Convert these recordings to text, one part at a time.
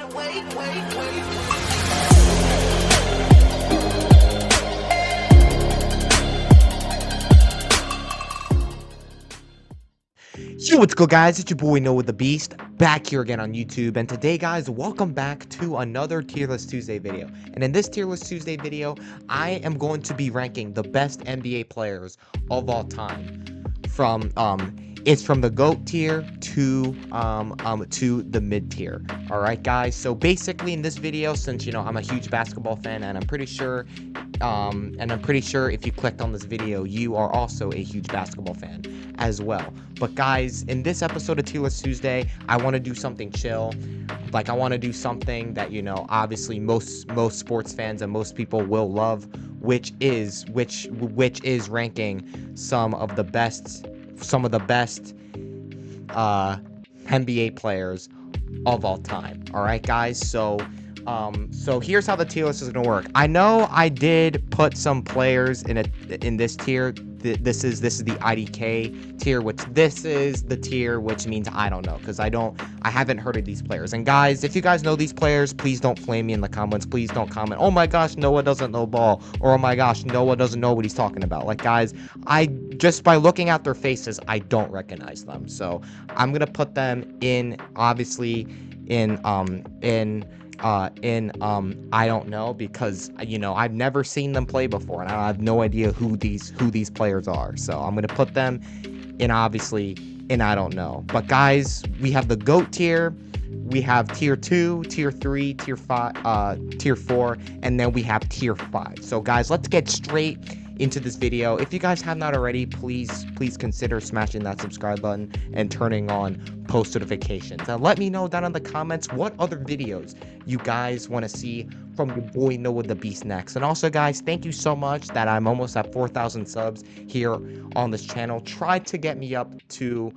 Yo, what's good, guys? It's your boy Noah the Beast, back here again on YouTube. And today, guys, welcome back to another Tier List Tuesday video. And in this Tier List Tuesday video, I am going to be ranking the best NBA players of all time. It's from the GOAT tier to the mid tier. All right, guys. So basically, in this video, since I'm a huge basketball fan, and I'm pretty sure if you clicked on this video, you are also a huge basketball fan as well. But guys, in this episode of Tier List Tuesday, I want to do something chill. Like, I want to do something that obviously most sports fans and most people will love, which is ranking some of the best NBA players of all time. All right, guys. So here's how the tier list is gonna work. I know I did put some players in this tier. This is the IDK tier, which this is the tier, which means I don't know, because I haven't heard of these players. And guys, if you guys know these players, please don't flame me in the comments. Please don't comment, oh my gosh, Noah doesn't know ball, or oh my gosh, Noah doesn't know what he's talking about. Like, guys, I just by looking at their faces, I don't recognize them. So I'm gonna put them in, obviously, I don't know, because I've never seen them play before, and I have no idea who these players are. So I'm gonna put them in, obviously, in I don't know. But guys, we have the GOAT tier, we have tier 2, tier 3, tier 5, tier 4, and then we have tier 5. So guys, let's get straight into this video. If you guys have not already, please consider smashing that subscribe button and turning on post notifications. And let me know down in the comments what other videos you guys want to see from your boy Noah the Beast next. And also, guys, thank you so much that I'm almost at 4,000 subs here on this channel. Try to get me up to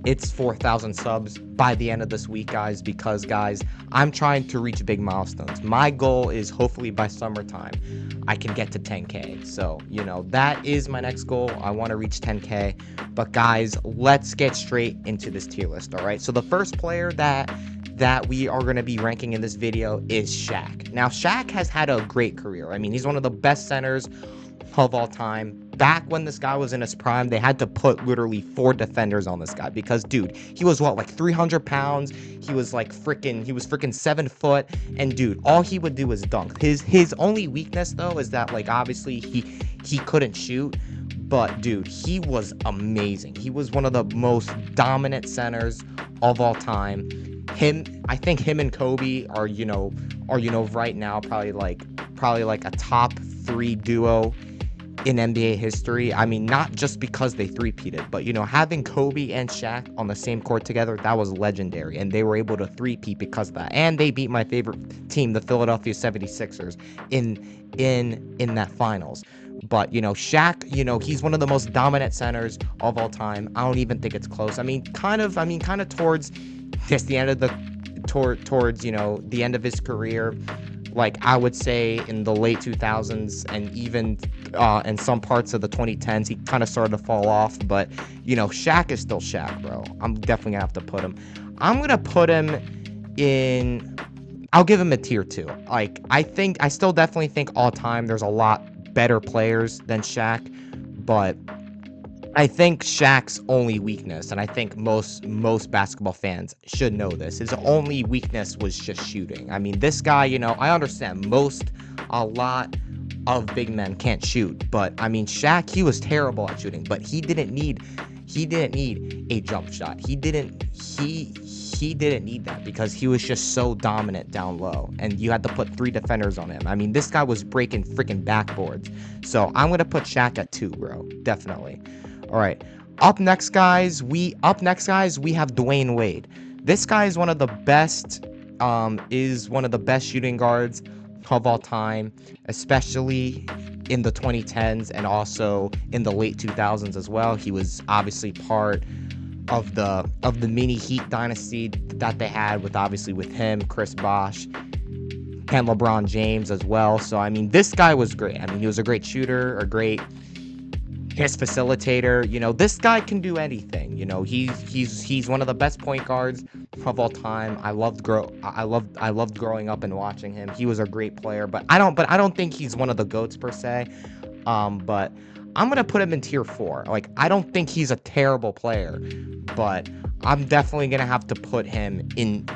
it's 4,000 subs by the end of this week, guys, because guys, I'm trying to reach big milestones. My goal is hopefully by summertime I can get to 10k. So that is my next goal. I want to reach 10k. But guys, let's get straight into this tier list. All right, so the first player that we are going to be ranking in this video is Shaq. Now, Shaq has had a great career. I mean, he's one of the best centers of all time. Back when this guy was in his prime, they had to put literally 4 defenders on this guy, because dude, he was what, like 300 pounds. He was freaking 7 foot, and dude, all he would do was dunk. His only weakness though is that, like, obviously he couldn't shoot. But dude, he was amazing. He was one of the most dominant centers of all time. I think him and Kobe are right now probably like a top 3 duo in NBA history. I mean, not just because they three-peated, but having Kobe and Shaq on the same court together, that was legendary, and they were able to three-peat because of that. And they beat my favorite team, the Philadelphia 76ers, in that finals. But Shaq, he's one of the most dominant centers of all time. I don't even think it's close. I mean, kind of towards just the end of towards the end of his career. Like, I would say in the late 2000s and even in some parts of the 2010s, he kind of started to fall off. But, Shaq is still Shaq, bro. I'm definitely going to have to put him. I'm going to put him in, I'll give him a tier 2. Like, I still definitely think all time there's a lot better players than Shaq. But I think Shaq's only weakness, and I think most basketball fans should know this, his only weakness was just shooting. I mean, this guy, I understand a lot of big men can't shoot, but I mean, Shaq, he was terrible at shooting, but he didn't need a jump shot. He didn't need that, because he was just so dominant down low, and you had to put 3 defenders on him. I mean, this guy was breaking freaking backboards. So I'm gonna put Shaq at 2, bro, definitely. All right, up next, guys, we have Dwayne Wade. This guy is one of the best shooting guards of all time, especially in the 2010s and also in the late 2000s as well. He was obviously part of the mini Heat dynasty that they had with him, Chris Bosh, and LeBron James as well. So I mean, this guy was great. I mean, he was a great shooter, his facilitator. This guy can do anything. He's one of the best point guards of all time. I loved growing up and watching him. He was a great player, but I don't think he's one of the GOATs per se. But I'm gonna put him in tier 4. Like, I don't think he's a terrible player, but I'm definitely gonna have to put him in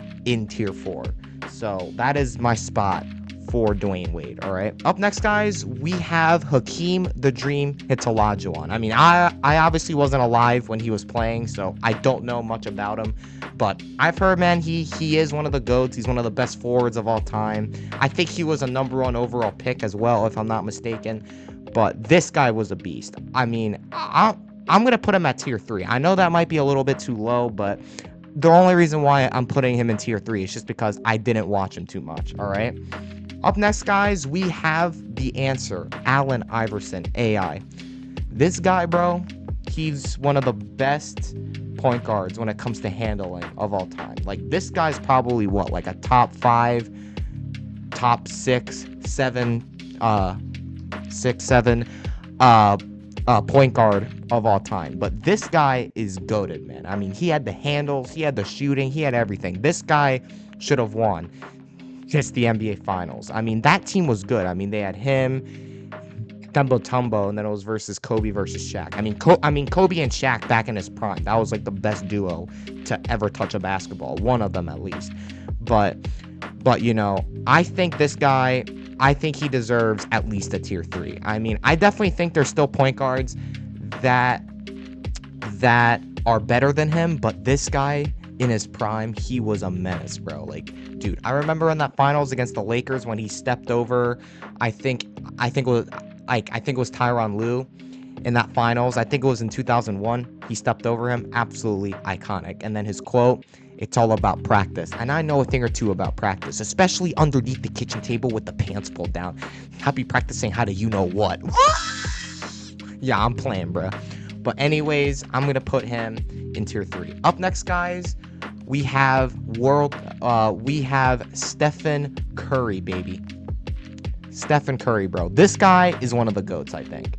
tier 4. So that is my spot for Dwayne Wade. All right. Up next, guys, we have Hakeem the Dream Olajuwon. I mean, I obviously wasn't alive when he was playing, so I don't know much about him. But I've heard, man, he is one of the GOATs. He's one of the best forwards of all time. I think he was a number 1 overall pick as well, if I'm not mistaken. But this guy was a beast. I mean, I'm going to put him at tier 3. I know that might be a little bit too low, but the only reason why I'm putting him in tier 3 is just because I didn't watch him too much, all right? Up next, guys, we have the answer, Allen Iverson, AI. This guy, bro, he's one of the best point guards when it comes to handling of all time. Like, this guy's probably what, like a top 5, top 6, 7, point guard of all time. But this guy is goated, man. I mean, he had the handles, he had the shooting, he had everything. This guy should have won just the NBA Finals. I mean, that team was good. I mean, they had him, Thumbo Tumbo, and then it was versus Kobe versus Shaq. I mean, Kobe and Shaq back in his prime. That was like the best duo to ever touch a basketball. One of them at least. But you know, I think this guy, I think he deserves at least a tier 3. I mean, I definitely think there's still point guards that are better than him, but this guy in his prime, he was a menace, bro. Like, dude, I remember in that finals against the Lakers when he stepped over, I think it was Tyronn Lue in that finals. I think it was in 2001. He stepped over him. Absolutely iconic. And then his quote, "It's all about practice." And I know a thing or two about practice, especially underneath the kitchen table with the pants pulled down. I'll be practicing how to you know what. Yeah, I'm playing, bro. But anyways, I'm going to put him in tier 3. Up next, guys, we have Stephen Curry, baby. Stephen Curry, bro. This guy is one of the GOATs, I think.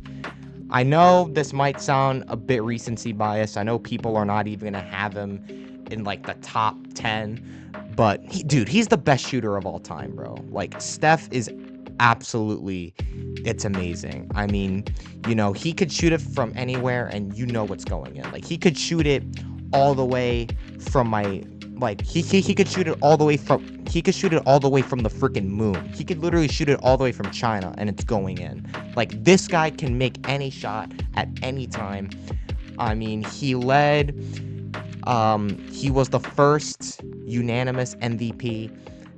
I know this might sound a bit recency bias. I know people are not even going to have him in like the top 10, but he's the best shooter of all time, bro. Like, Steph is absolutely, it's amazing. I mean, you know, he could shoot it from anywhere and you know what's going in. Like, he could shoot it all the way from he could shoot it all the way from the freaking moon. He could literally shoot it all the way from China and it's going in. Like, this guy can make any shot at any time. I mean, he was the first unanimous MVP.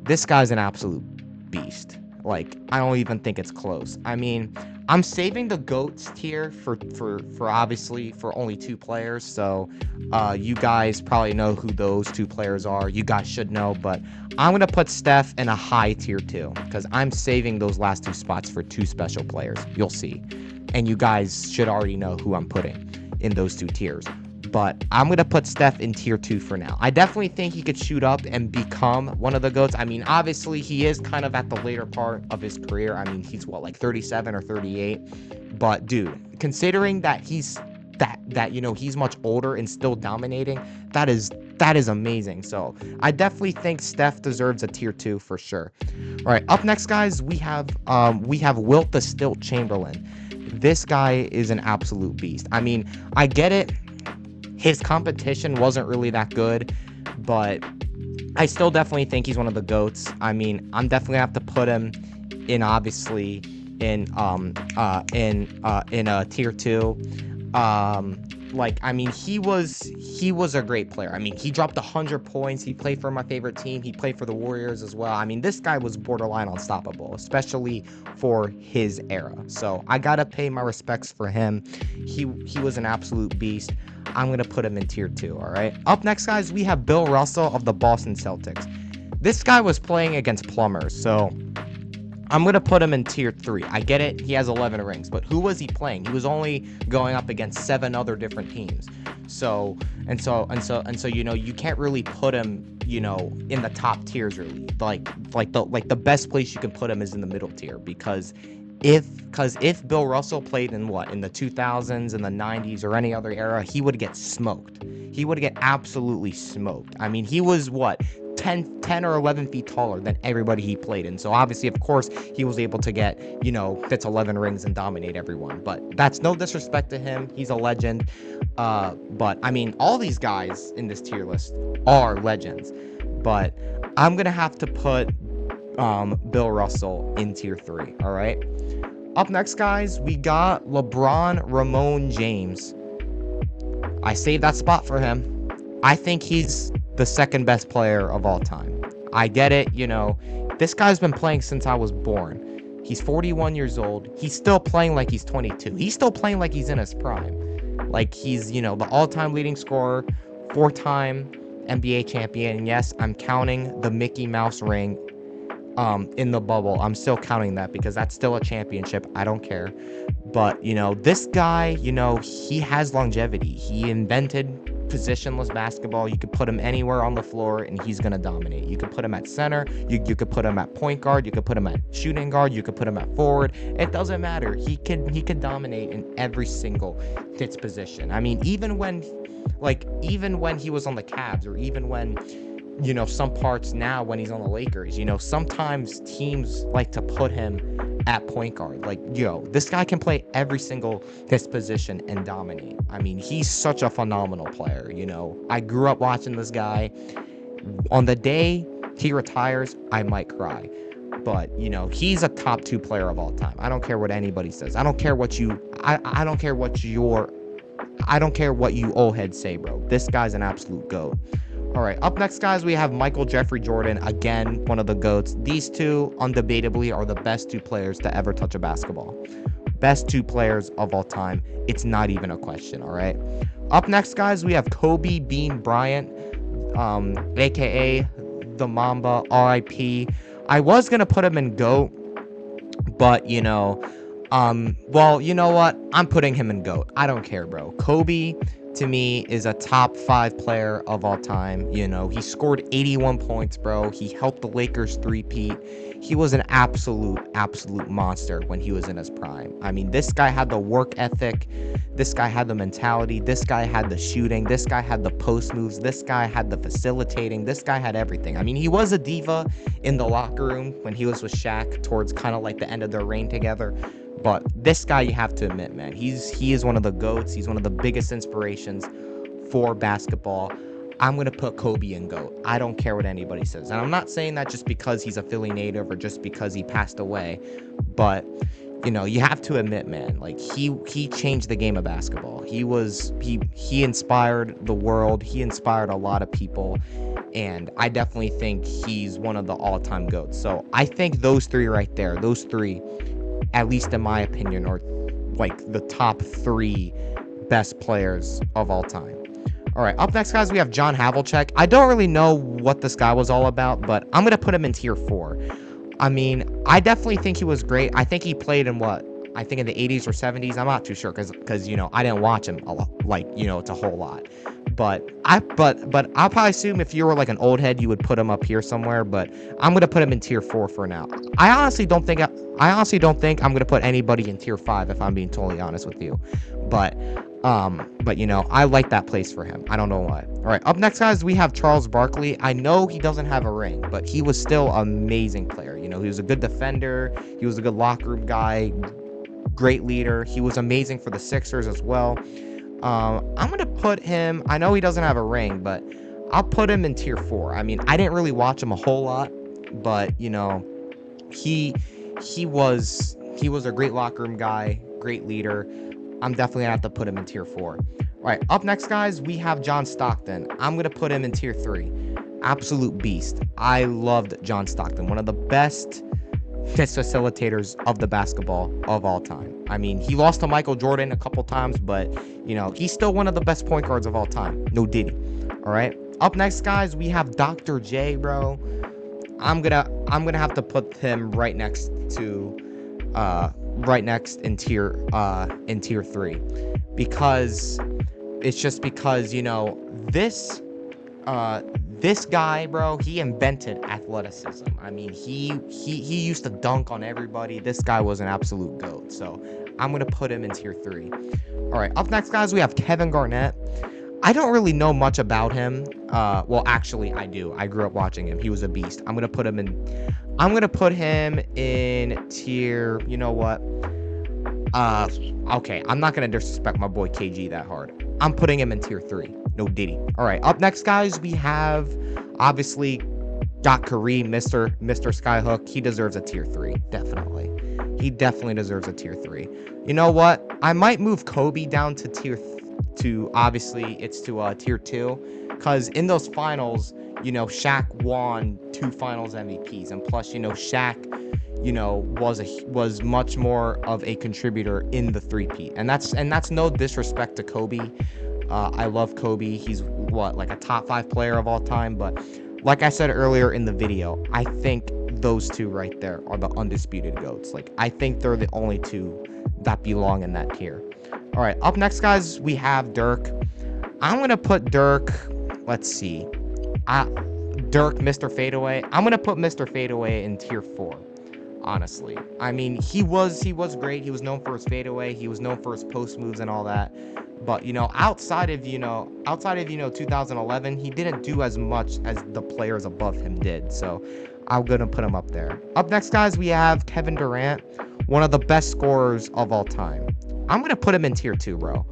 This guy's an absolute beast. Like, I don't even think it's close. I mean, I'm saving the GOATs tier for obviously for only 2 players. So you guys probably know who those 2 players are. You guys should know, but I'm going to put Steph in a high tier 2 because I'm saving those last 2 spots for 2 special players. You'll see. And you guys should already know who I'm putting in those 2 tiers. But I'm going to put Steph in tier 2 for now. I definitely think he could shoot up and become one of the GOATs. I mean, obviously, he is kind of at the later part of his career. I mean, he's what, like 37 or 38? But, dude, considering that he's he's much older and still dominating, that is amazing. So I definitely think Steph deserves a tier 2 for sure. All right, up next, guys, we have Wilt the Stilt Chamberlain. This guy is an absolute beast. I mean, I get it. His competition wasn't really that good, but I still definitely think he's one of the GOATs. I mean, I'm definitely gonna have to put him in, obviously, in a tier 2. Like, I mean, he was a great player. I mean, he dropped 100 points. He played for my favorite team. He played for the Warriors as well. I mean, this guy was borderline unstoppable, especially for his era. So I gotta pay my respects for him. He was an absolute beast. I'm going to put him in tier 2, all right? Up next, guys, we have Bill Russell of the Boston Celtics. This guy was playing against plumbers, so I'm going to put him in tier 3. I get it. He has 11 rings, but who was he playing? He was only going up against 7 other different teams. So, you know, you can't really put him, you know, in the top tiers really. Like the best place you can put him is in the middle tier because If Bill Russell played in the 2000s and the 90s or any other era, he would get smoked. He would get absolutely smoked. I mean, he was 10 or 11 feet taller than everybody he played in. So obviously, of course, he was able to get, Fitz 11 rings and dominate everyone. But that's no disrespect to him. He's a legend. But I mean, all these guys in this tier list are legends. But I'm going to have to put Bill Russell in tier 3. All right. Up next, guys, we got LeBron Ramon James. I saved that spot for him. I think he's the second best player of all time. I get it, this guy's been playing since I was born. He's 41 years old. He's still playing like he's 22. He's still playing like he's in his prime. Like he's, the all-time leading scorer, 4-time NBA champion. And yes, I'm counting the Mickey Mouse ring in the bubble. I'm still counting that because that's still a championship. I don't care. But, this guy, he has longevity. He invented positionless basketball. You could put him anywhere on the floor and he's going to dominate. You could put him at center. You could put him at point guard. You could put him at shooting guard. You could put him at forward. It doesn't matter. He could dominate in every single Fitz position. I mean, even when he was on the Cavs, or even when some parts now when he's on the Lakers, sometimes teams like to put him at point guard. Like, this guy can play every single this position and dominate. I mean, he's such a phenomenal player. I grew up watching this guy. On the day he retires, I might cry. But, he's a top 2 player of all time. I don't care what anybody says. I don't care what you old heads say, bro. This guy's an absolute GOAT. All right, up next, guys, we have Michael Jeffrey Jordan, again, one of the GOATs. These two, undebatably, are the best 2 players to ever touch a basketball. Best 2 players of all time. It's not even a question, all right? Up next, guys, we have Kobe Bean Bryant, a.k.a. the Mamba, R.I.P. I was going to put him in GOAT, but, well, you know what? I'm putting him in GOAT. I don't care, bro. Kobe, to me, is a top 5 player of all time. He scored 81 points, bro. He helped the Lakers three-peat. He was an absolute monster when he was in his prime. I mean, this guy had the work ethic. This guy had the mentality. This guy had the shooting. This guy had the post moves. This guy had the facilitating. This guy had everything. I mean, he was a diva in the locker room when he was with Shaq towards kind of like the end of their reign together. But this guy, you have to admit, man, he is one of the GOATs. He's one of the biggest inspirations for basketball. I'm going to put Kobe in GOAT. I don't care what anybody says. And I'm not saying that just because he's a Philly native or just because he passed away. But, you have to admit, man, like he changed the game of basketball. He inspired the world. He inspired a lot of people. And I definitely think he's one of the all-time GOATs. So I think those 3 right there, those 3, at least in my opinion, are like the top 3 best players of all time. All right, up next, guys, we have John Havlicek. I don't really know what this guy was all about, but I'm going to put him in tier 4. I mean, I definitely think he was great. I think he played in I think in the 80s or 70s. I'm not too sure because I didn't watch him a lot, it's a whole lot. But I'll probably assume if you were like an old head, you would put him up here somewhere. But I'm gonna put him in tier 4 for now. I honestly don't think I'm gonna put anybody in tier 5 if I'm being totally honest with you. But I like that place for him. I don't know why. All right, up next, guys, we have Charles Barkley. I know he doesn't have a ring, but he was still an amazing player. He was a good defender. He was a good locker room guy. Great leader. He was amazing for the Sixers as well. I'm going to put him, I know he doesn't have a ring, but I'll put him in tier 4. I mean, I didn't really watch him a whole lot, but, he was a great locker room guy, great leader. I'm definitely going to have to put him in tier 4. All right, up next, guys, we have John Stockton. I'm going to put him in tier 3. Absolute beast. I loved John Stockton, one of the best facilitators of the basketball of all time. I mean, he lost to Michael Jordan a couple times, but he's still one of the best point guards of all time. No diddy. All right. Up next, guys, we have Dr. J, bro. I'm gonna have to put him right next in tier 3, because it's just because This guy, bro, he invented athleticism. I mean, he used to dunk on everybody. This guy was an absolute goat. So I'm gonna put him in tier 3. All right, up next, guys, we have Kevin Garnett. I don't really know much about him. Well, actually, I do. I grew up watching him. He was a beast. I'm gonna put him in. I'm gonna put him in tier. You know what? Okay. I'm not gonna disrespect my boy KG that hard. I'm putting him in tier 3. No Diddy. All right. Up next, guys, we have obviously got Kareem, Mr. Skyhook. He deserves a tier 3. Definitely. He definitely deserves a tier 3. You know what? I might move Kobe down to tier 3. Obviously it's to tier 2, because in those finals, you know, Shaq won 2 finals MVPs, and plus, you know, Shaq, you know, was much more of a contributor in the three-peat, and that's no disrespect to Kobe. I love Kobe. He's like a top 5 player of all time, but like I said earlier in the video, I think those two right there are the undisputed GOATs. Like, I think they're the only two that belong in that tier. All right, up next, guys, we have Dirk. I'm going to put Dirk, let's see. Dirk, Mr. Fadeaway. I'm going to put Mr. Fadeaway in tier 4, honestly. I mean, he was great. He was known for his fadeaway. He was known for his post moves and all that. But, you know, outside of 2011, he didn't do as much as the players above him did. So I'm going to put him up there. Up next, guys, we have Kevin Durant, one of the best scorers of all time. I'm going to put him in tier 2, bro.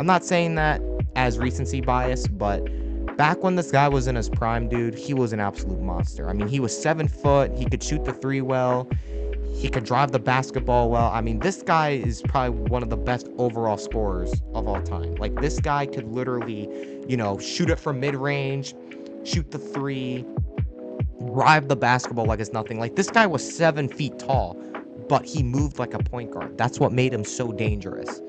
I'm not saying that as recency bias, but back when this guy was in his prime, dude, he was an absolute monster. I mean, he was 7 foot. He could shoot the 3 well. He could drive the basketball well. I mean, this guy is probably one of the best overall scorers of all time. Like, this guy could literally, you know, shoot it from mid-range, shoot the 3, drive the basketball like it's nothing. Like, this guy was 7 feet tall, but he moved like a point guard. That's what made him so dangerous.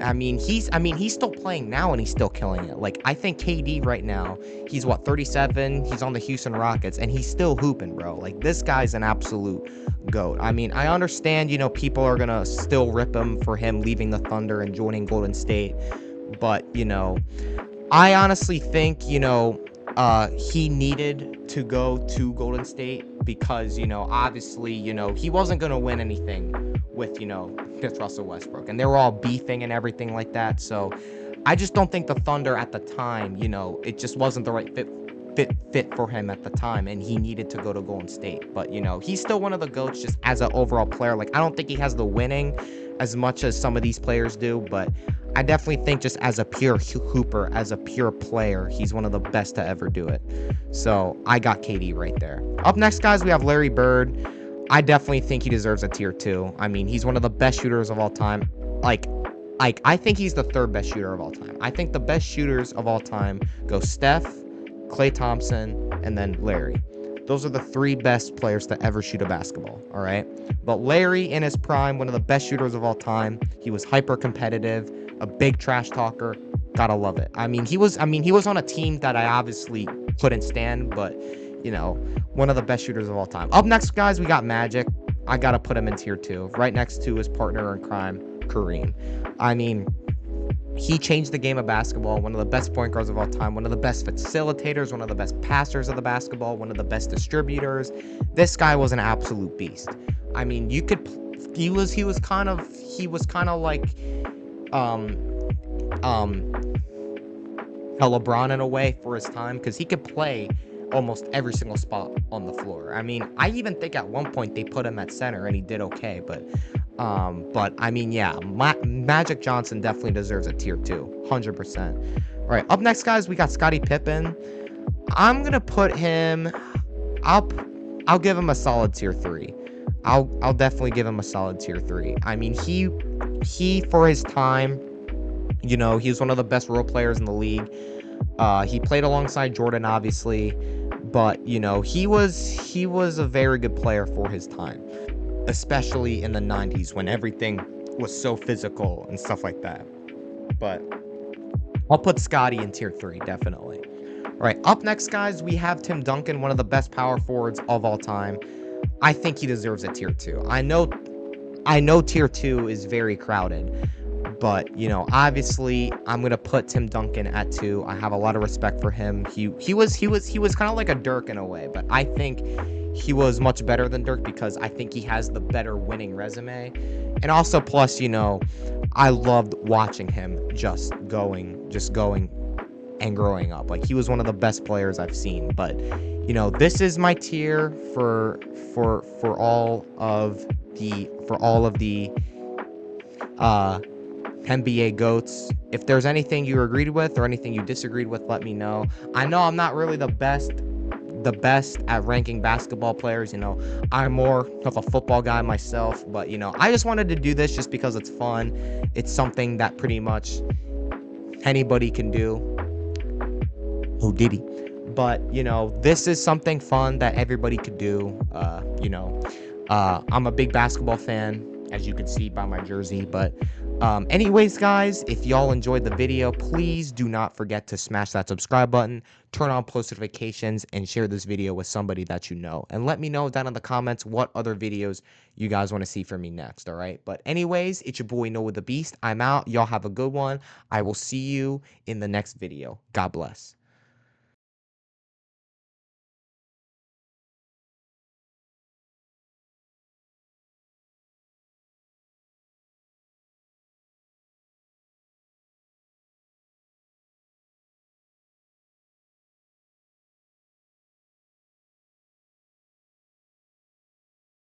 I mean, he's still playing now and he's still killing it. Like, I think KD right now, he's 37, he's on the Houston Rockets, and he's still hooping, bro. Like, this guy's an absolute GOAT. I mean, I understand, you know, people are gonna still rip him for him leaving the Thunder and joining Golden State, but, you know, I honestly think, you know, he needed to go to Golden State because, you know, obviously, you know, he wasn't going to win anything with, you know, with Russell Westbrook, and they were all beefing and everything like that. So I just don't think the Thunder at the time, you know, it just wasn't the right fit for him at the time, and he needed to go to Golden State. But, you know, he's still one of the GOATs just as an overall player. Like, I don't think he has the winning as much as some of these players do, but I definitely think just as a pure hooper, as a pure player, he's one of the best to ever do it. So I got KD right there. Up next, guys, we have Larry Bird. I definitely think he deserves a tier 2. I mean, he's one of the best shooters of all time. Like I think he's the 3rd best shooter of all time. I think the best shooters of all time go Steph, Klay Thompson, and then Larry. Those are the 3 best players to ever shoot a basketball, all right? But Larry, in his prime, one of the best shooters of all time. He was hyper competitive, a big trash talker. Gotta love it. I mean, he was on a team that I obviously couldn't stand, but, you know, one of the best shooters of all time. Up next, guys, we got Magic. I gotta put him in tier 2, right next to his partner in crime, Kareem. I mean, he changed the game of basketball, one of the best point guards of all time, one of the best facilitators, one of the best passers of the basketball, one of the best distributors. This guy was an absolute beast. I mean, he was kind of like a LeBron in a way for his time, because he could play almost every single spot on the floor. I mean, I even think at one point they put him at center and he did okay, but I mean, yeah, Magic Johnson definitely deserves a tier 2, 100%. All right, up next, guys, we got Scottie Pippen. I'm gonna put him. I'll give him a solid tier 3. I'll definitely give him a solid tier 3. I mean, he for his time, you know, he was one of the best role players in the league. He played alongside Jordan, obviously, but, you know, he was a very good player for his time, especially in the 90s when everything was so physical and stuff like that. But I'll put Scottie in tier 3, definitely. All right, up next, guys, we have Tim Duncan, one of the best power forwards of all time. I think he deserves a tier 2. I know tier 2 is very crowded, But, obviously I'm gonna put Tim Duncan at 2. I have a lot of respect for him. He was kind of like a Dirk in a way, but I think he was much better than Dirk because I think he has the better winning resume. And also plus, I loved watching him just going and growing up. Like, he was one of the best players I've seen. But, this is my tier for all of the uh NBA GOATs. If there's anything you agreed with or anything you disagreed with, let me know. I know I'm not really the best at ranking basketball players. I'm more of a football guy myself, but I just wanted to do this just because it's fun. It's something that pretty much anybody can do. Oh, did he? But this is something fun that everybody could do. I'm a big basketball fan, as you can see by my jersey. But anyways, guys, if y'all enjoyed the video, please do not forget to smash that subscribe button, turn on post notifications, and share this video with somebody that you know. And let me know down in the comments what other videos you guys want to see from me next, all right? But anyways, it's your boy Noah the Beast. I'm out. Y'all have a good one. I will see you in the next video. God bless.